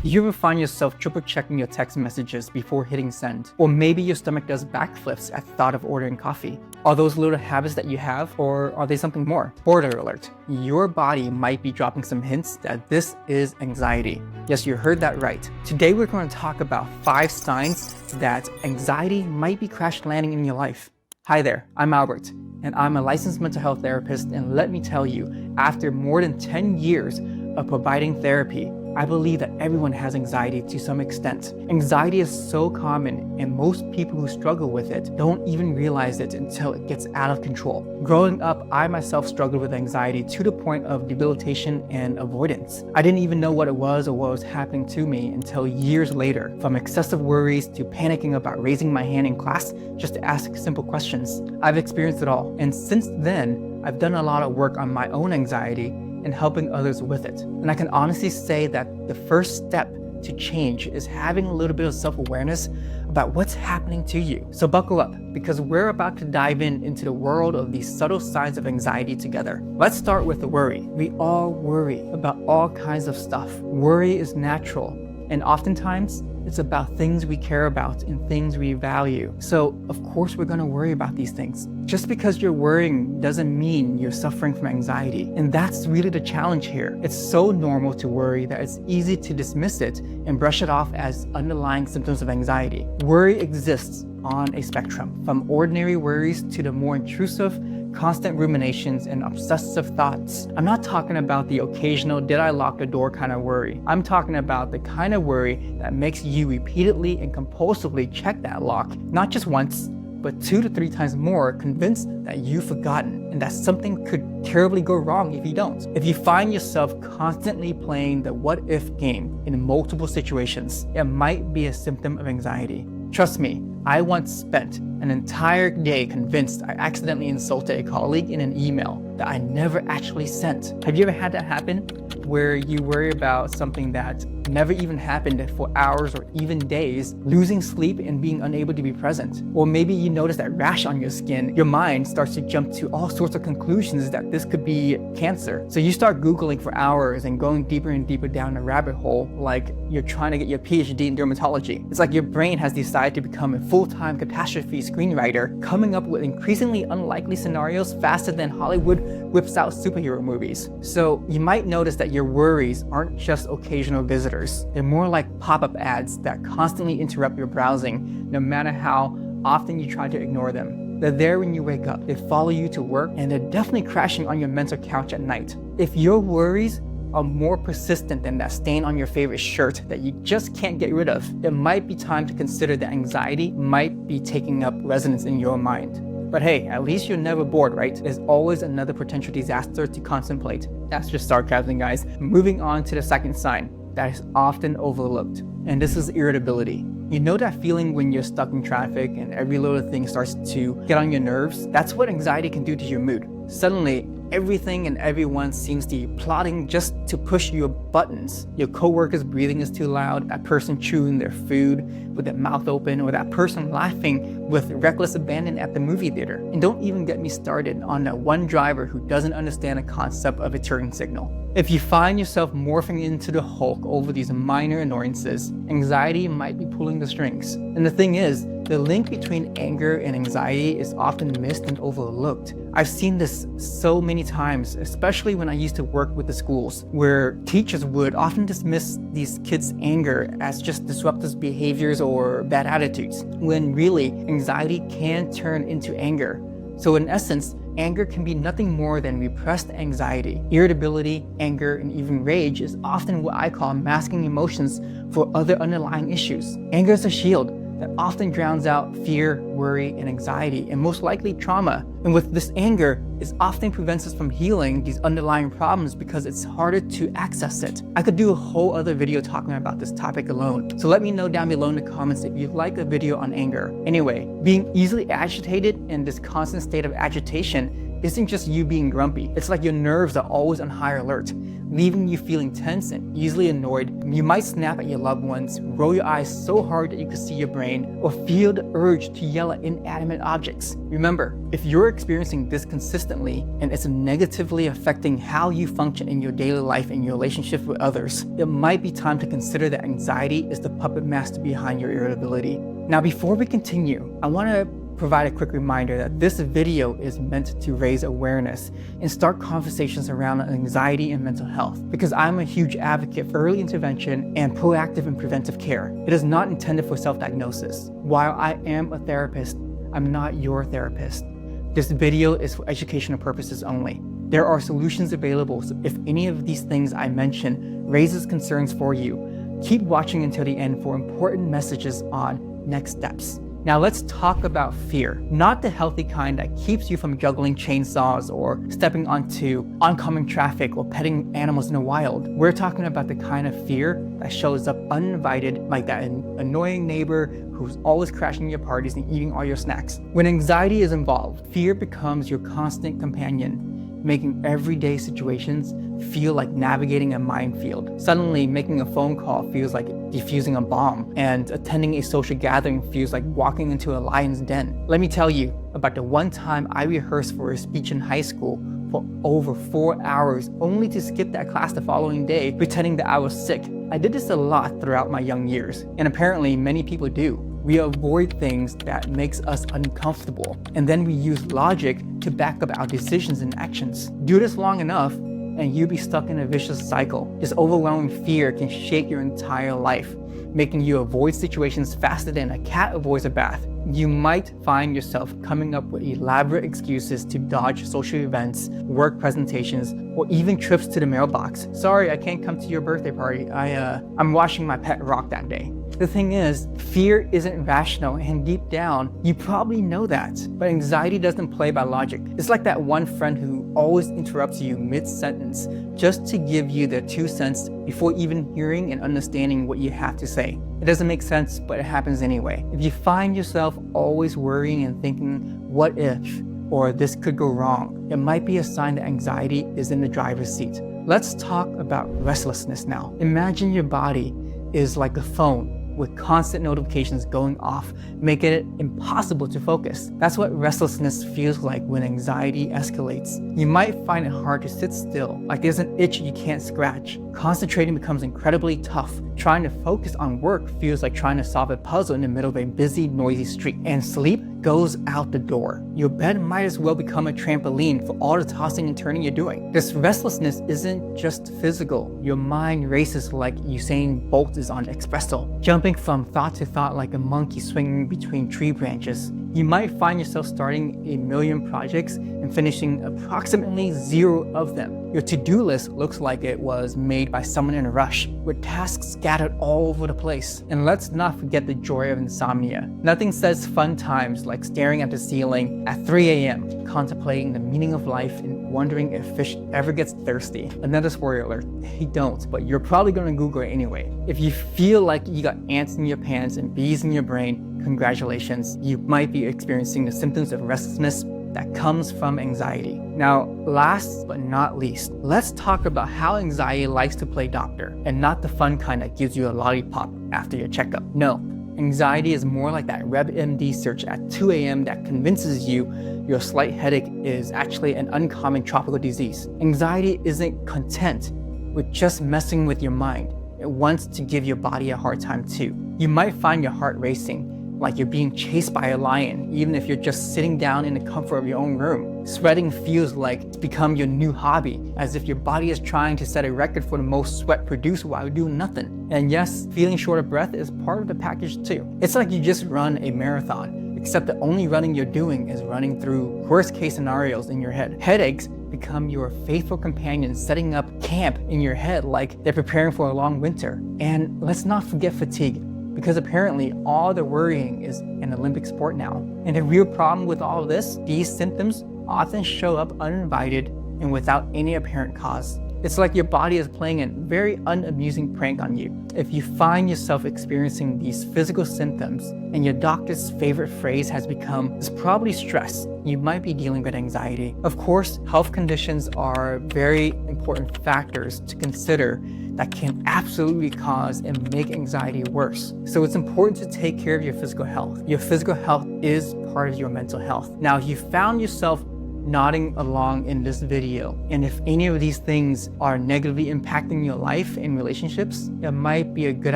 Do you ever find yourself triple checking your text messages before hitting send? Or maybe your stomach does backflips at the thought of ordering coffee? Are those little habits that you have, or are they something more? Spoiler alert, your body might be dropping some hints that this is anxiety. Yes, you heard that right. Today we're going to talk about 5 signs that anxiety might be crash landing in your life. Hi there, I'm Albert, and I'm a licensed mental health therapist, and let me tell you, after more than 10 years of providing therapy, I believe that everyone has anxiety to some extent. Anxiety is so common, and most people who struggle with it don't even realize it until it gets out of control. Growing up, I myself struggled with anxiety to the point of debilitation and avoidance. I didn't even know what it was or what was happening to me until years later, from excessive worries to panicking about raising my hand in class just to ask simple questions. I've experienced it all, and since then, I've done a lot of work on my own anxiety and helping others with it. And I can honestly say that the first step to change is having a little bit of self-awareness about what's happening to you. So buckle up, because we're about to dive into the world of these subtle signs of anxiety together. Let's start with the worry. We all worry about all kinds of stuff. Worry is natural, and oftentimes it's about things we care about and things we value. So of course we're gonna worry about these things. Just because you're worrying doesn't mean you're suffering from anxiety. And that's really the challenge here. It's so normal to worry that it's easy to dismiss it and brush it off as underlying symptoms of anxiety. Worry exists on a spectrum, from ordinary worries to the more intrusive, constant ruminations and obsessive thoughts. I'm not talking about the occasional did I lock the door kind of worry. I'm talking about the kind of worry that makes you repeatedly and compulsively check that lock, not just once, but 2 to 3 times more, convinced that you've forgotten and that something could terribly go wrong if you don't. If you find yourself constantly playing the what if game in multiple situations, it might be a symptom of anxiety. Trust me, I once spent an entire day convinced I accidentally insulted a colleague in an email that I never actually sent. Have you ever had that happen? Where you worry about something that never even happened for hours or even days, losing sleep and being unable to be present? Or maybe you notice that rash on your skin, your mind starts to jump to all sorts of conclusions that this could be cancer. So you start Googling for hours and going deeper and deeper down a rabbit hole like you're trying to get your PhD in dermatology. It's like your brain has decided to become a full-time catastrophe screenwriter, coming up with increasingly unlikely scenarios faster than Hollywood whips out superhero movies. So you might notice that your worries aren't just occasional visitors. They're more like pop-up ads that constantly interrupt your browsing, no matter how often you try to ignore them. They're there when you wake up, they follow you to work, and they're definitely crashing on your mental couch at night. If your worries are more persistent than that stain on your favorite shirt that you just can't get rid of, it might be time to consider that anxiety might be taking up residence in your mind. But hey, at least you're never bored, right? There's always another potential disaster to contemplate. That's just sarcasm, guys. Moving on to the second sign that is often overlooked, and this is irritability. You know that feeling when you're stuck in traffic and every little thing starts to get on your nerves? That's what anxiety can do to your mood. Suddenly, everything and everyone seems to be plotting just to push your buttons. Your coworker's breathing is too loud, that person chewing their food with their mouth open, or that person laughing with reckless abandon at the movie theater. And don't even get me started on that one driver who doesn't understand the concept of a turn signal. If you find yourself morphing into the Hulk over these minor annoyances, anxiety might be pulling the strings. And the thing is, the link between anger and anxiety is often missed and overlooked. I've seen this so many times, especially when I used to work with the schools, where teachers would often dismiss these kids' anger as just disruptive behaviors or bad attitudes, when really anxiety can turn into anger. So in essence, anger can be nothing more than repressed anxiety. Irritability, anger, and even rage is often what I call masking emotions for other underlying issues. Anger is a shield that often drowns out fear, worry, and anxiety, and most likely trauma. And with this anger, it often prevents us from healing these underlying problems because it's harder to access it. I could do a whole other video talking about this topic alone, so let me know down below in the comments if you'd like a video on anger. Anyway, being easily agitated in this constant state of agitation isn't just you being grumpy. It's like your nerves are always on high alert, leaving you feeling tense and easily annoyed. You might snap at your loved ones, roll your eyes so hard that you can see your brain, or feel the urge to yell at inanimate objects. Remember, if you're experiencing this consistently and it's negatively affecting how you function in your daily life and your relationship with others, it might be time to consider that anxiety is the puppet master behind your irritability. Now, before we continue, I want to provide a quick reminder that this video is meant to raise awareness and start conversations around anxiety and mental health, because I'm a huge advocate for early intervention and proactive and preventive care. It is not intended for self-diagnosis. While I am a therapist, I'm not your therapist. This video is for educational purposes only. There are solutions available, so if any of these things I mention raises concerns for you, keep watching until the end for important messages on next steps. Now let's talk about fear, not the healthy kind that keeps you from juggling chainsaws or stepping onto oncoming traffic or petting animals in the wild. We're talking about the kind of fear that shows up uninvited, like that annoying neighbor who's always crashing your parties and eating all your snacks. When anxiety is involved, fear becomes your constant companion, making everyday situations feel like navigating a minefield. Suddenly, making a phone call feels like defusing a bomb, and attending a social gathering feels like walking into a lion's den. Let me tell you about the one time I rehearsed for a speech in high school for over 4 hours, only to skip that class the following day, pretending that I was sick. I did this a lot throughout my young years, and apparently many people do. We avoid things that makes us uncomfortable, and then we use logic to back up our decisions and actions. Do this long enough, and you'll be stuck in a vicious cycle. This overwhelming fear can shake your entire life, making you avoid situations faster than a cat avoids a bath. You might find yourself coming up with elaborate excuses to dodge social events, work presentations, or even trips to the mailbox. Sorry, I can't come to your birthday party. I'm watching my pet rock that day. The thing is, fear isn't rational, and deep down, you probably know that. But anxiety doesn't play by logic. It's like that one friend who always interrupts you mid-sentence just to give you their 2 cents before even hearing and understanding what you have to say. It doesn't make sense, but it happens anyway. If you find yourself always worrying and thinking, what if, or this could go wrong, it might be a sign that anxiety is in the driver's seat. Let's talk about restlessness now. Imagine your body is like a phone with constant notifications going off, making it impossible to focus. That's what restlessness feels like when anxiety escalates. You might find it hard to sit still, like there's an itch you can't scratch. Concentrating becomes incredibly tough. Trying to focus on work feels like trying to solve a puzzle in the middle of a busy, noisy street. And sleep goes out the door. Your bed might as well become a trampoline for all the tossing and turning you're doing. This restlessness isn't just physical. Your mind races like Usain Bolt is on espresso, jumping from thought to thought like a monkey swinging between tree branches. You might find yourself starting 1,000,000 projects and finishing approximately 0 of them. Your to-do list looks like it was made by someone in a rush, with tasks scattered all over the place. And let's not forget the joy of insomnia. Nothing says fun times like staring at the ceiling at 3 a.m., contemplating the meaning of life and wondering if fish ever gets thirsty. Another spoiler alert, they don't, but you're probably gonna Google it anyway. If you feel like you got ants in your pants and bees in your brain, congratulations, you might be experiencing the symptoms of restlessness that comes from anxiety. Now, last but not least, let's talk about how anxiety likes to play doctor, and not the fun kind that gives you a lollipop after your checkup. No, anxiety is more like that WebMD search at 2 a.m. that convinces you your slight headache is actually an uncommon tropical disease. Anxiety isn't content with just messing with your mind. It wants to give your body a hard time too. You might find your heart racing, like you're being chased by a lion, even if you're just sitting down in the comfort of your own room. Sweating feels like it's become your new hobby, as if your body is trying to set a record for the most sweat produced while doing nothing. And yes, feeling short of breath is part of the package too. It's like you just run a marathon, except the only running you're doing is running through worst case scenarios in your head. Headaches become your faithful companions, setting up camp in your head like they're preparing for a long winter. And let's not forget fatigue, because apparently all the worrying is an Olympic sport now. And the real problem with all of this, these symptoms often show up uninvited and without any apparent cause. It's like your body is playing a very unamusing prank on you. If you find yourself experiencing these physical symptoms and your doctor's favorite phrase has become, "It's probably stress," you might be dealing with anxiety. Of course, health conditions are very important factors to consider that can absolutely cause and make anxiety worse. So it's important to take care of your physical health. Your physical health is part of your mental health. Now, if you found yourself nodding along in this video, and if any of these things are negatively impacting your life and relationships, it might be a good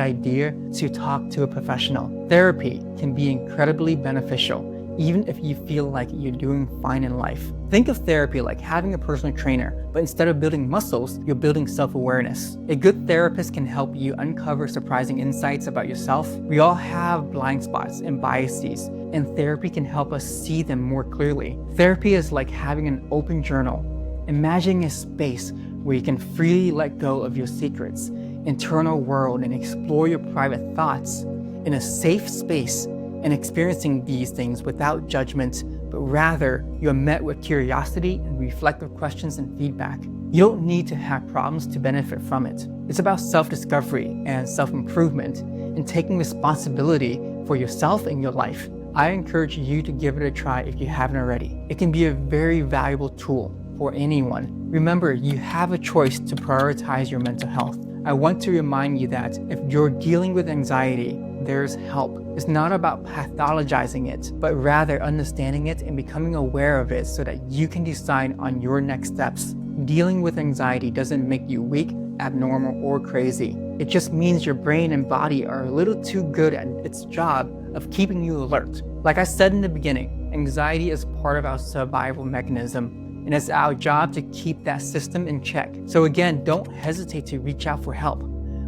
idea to talk to a professional. Therapy can be incredibly beneficial, even if you feel like you're doing fine in life. Think of therapy like having a personal trainer, but instead of building muscles, you're building self-awareness. A good therapist can help you uncover surprising insights about yourself. We all have blind spots and biases, and therapy can help us see them more clearly. Therapy is like having an open journal. Imagine a space where you can freely let go of your secrets, internal world, and explore your private thoughts in a safe space, and experiencing these things without judgment, but rather you're met with curiosity and reflective questions and feedback. You don't need to have problems to benefit from it. It's about self-discovery and self-improvement and taking responsibility for yourself and your life. I encourage you to give it a try if you haven't already. It can be a very valuable tool for anyone. Remember, you have a choice to prioritize your mental health. I want to remind you that if you're dealing with anxiety, there's help. It's not about pathologizing it, but rather understanding it and becoming aware of it so that you can decide on your next steps. Dealing with anxiety doesn't make you weak, abnormal, or crazy. It just means your brain and body are a little too good at its job of keeping you alert. Like I said in the beginning, anxiety is part of our survival mechanism, and it's our job to keep that system in check. So again, don't hesitate to reach out for help.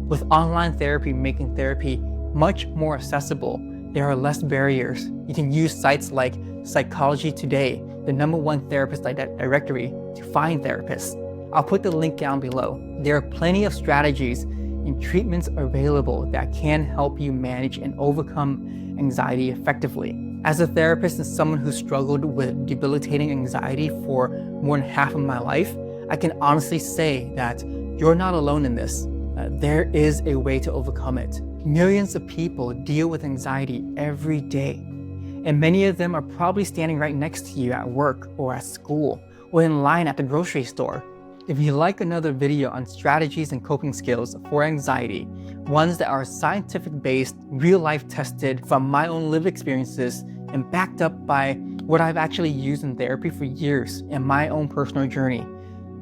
With online therapy making therapy much more accessible, there are less barriers. You can use sites like Psychology Today, the #1 therapist directory, to find therapists. I'll put the link down below. There are plenty of strategies and treatments available that can help you manage and overcome anxiety effectively. As a therapist and someone who struggled with debilitating anxiety for more than half of my life, I can honestly say that you're not alone in this. There is a way to overcome it. Millions of people deal with anxiety every day, and many of them are probably standing right next to you at work or at school or in line at the grocery store. If you like another video on strategies and coping skills for anxiety, ones that are scientific based, real life tested from my own lived experiences and backed up by what I've actually used in therapy for years and my own personal journey,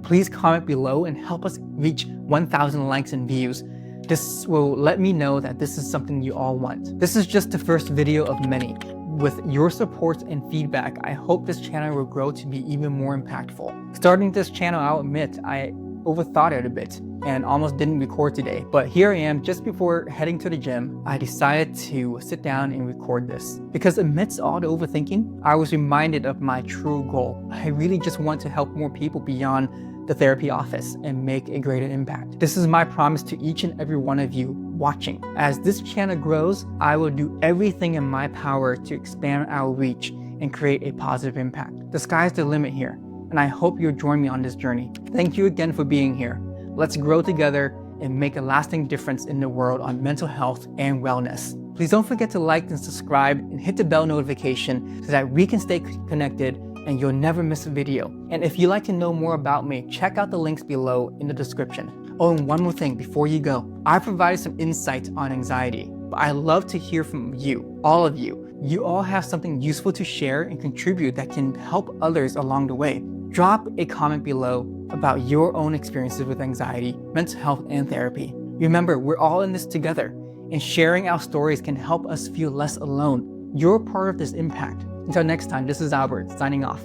please comment below and help us reach 1,000 likes and views. This will let me know that this is something you all want. This is just the first video of many. With your support and feedback, I hope this channel will grow to be even more impactful. Starting this channel, I'll admit, I overthought it a bit and almost didn't record today. But here I am, just before heading to the gym, I decided to sit down and record this. Because amidst all the overthinking, I was reminded of my true goal. I really just want to help more people beyond the therapy office and make a greater impact. This is my promise to each and every one of you watching. As this channel grows, I will do everything in my power to expand our reach and create a positive impact. The sky's the limit here, and I hope you'll join me on this journey. Thank you again for being here. Let's grow together and make a lasting difference in the world on mental health and wellness. Please don't forget to like and subscribe and hit the bell notification so that we can stay connected and you'll never miss a video. And if you'd like to know more about me, check out the links below in the description. Oh, and one more thing before you go. I provided some insight on anxiety, but I love to hear from you, all of you. You all have something useful to share and contribute that can help others along the way. Drop a comment below about your own experiences with anxiety, mental health, and therapy. Remember, we're all in this together, and sharing our stories can help us feel less alone. You're part of this impact. Until next time, this is Albert, signing off.